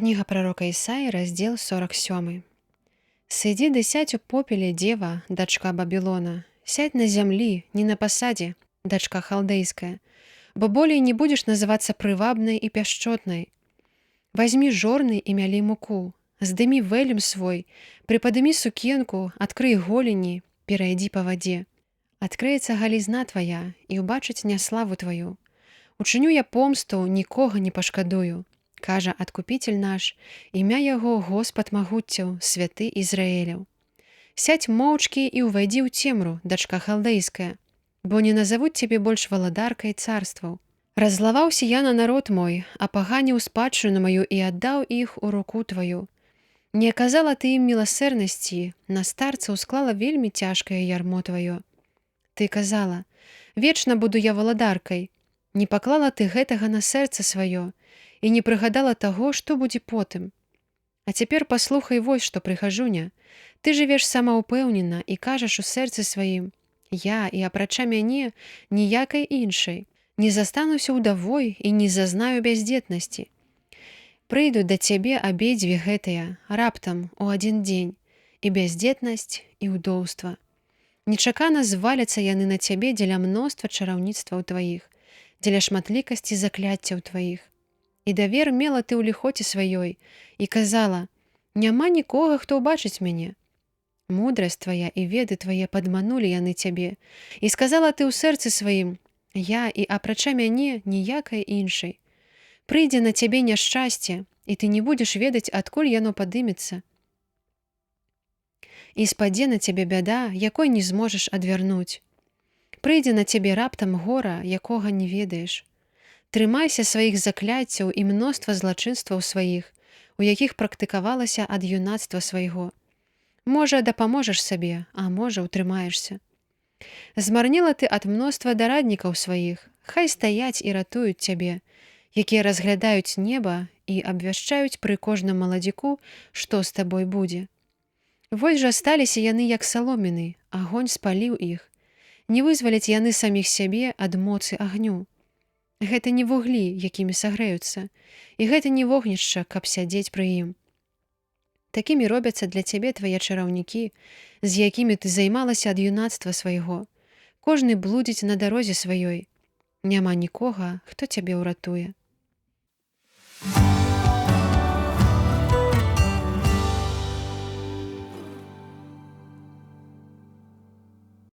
Кніга прарока Ісаі, раздзел 47. «Сыдзі ды сядь у попеле, дева, дачка Бабілона, сядь на зямлі, не на пасадзе, дачка халдэйская, бо болей не будзеш называцца прывабнай і пяшчотнай. Вазьмі жорны і мялі муку, здымі вэлем свой, прыпадымі сукенку, адкрый голені, перайдзі па вадзе. Адкрыецца галізна твая, і ўбачыць няславу тваю. Учыню я помсту, нікога не пашкадую, кажа адкупитель наш, імя яго Господ магуццяў, святы Ізраэляў. Сядь моўчкі і ўвайдзі ў цемру, дачка халдэйская, бо не назавуць цябе больш валадаркай царстваў. Раззлаваўся я на народ мой, апаганіў спадчыну маю і аддаў іх у руку тваю. Не аказала ты ім міласэрнасці, на старцаў склала вельмі цяжкае ярмо тваё. Ты казала, вечна буду я валадаркай, не паклала ты гэтага на сэрца сваё і не прыгадала таго, што будзе потым. А цяпер паслухай вось, што прыхажуня. Ты жывеш самаўпэўнена і кажаш у сэрцы сваім: я і апрача мяне ніякай іншай, не застануся ўдавой і не зазнаю бяздзетнасці. Прыйдуць да цябе абедзве гэтыя раптам у адзін дзень, і бяздзетнасць, і ўдоўства. Нечакана зваляцца яны на цябе дзеля мноства чараўніцтваў тваіх, дзеля шматлікасці закляццяў тваіх. І давер мела ты ў ліхоце сваёй і казала: няма нікога, хто ўбачыць мяне. Мудрасць твая і веды твае падманулі яны цябе, і сказала ты ў сэрцы сваім: я і апрача мяне ніякай іншай. Прыйдзе на цябе няшчасце, і ты не будзеш ведаць, адкуль яно падымецца. І спадзе на цябе бяда, якой не зможаш адвярнуць. Прыйдзе на цябе раптам гора, якога не ведаеш. Трымайся сваіх закляццяў і мноства злачынстваў сваіх, у якіх практыкавалася ад юнацтва свайго. Можа, дапаможаш сабе, а можа, утрымаешся. Змарнела ты ад мноства дараднікаў сваіх, хай стаяць і ратуюць цябе, якія разглядаюць неба і абвяшчаюць пры кожным маладзіку, што з табой будзе. Вось жа сталіся яны як саломіны, агонь спаліў іх. Не вызваляць яны саміх сябе ад моцы агню. Гэта не вуглі, якімі сагрэюцца, і гэта не вогнішча, каб сядзець пры ім. Такімі робяцца для цябе твае чараўнікі, з якімі ты займалася ад юнацтва свайго. Кожны блудзіць на дарозе сваёй. Няма нікога, хто цябе ўратуе.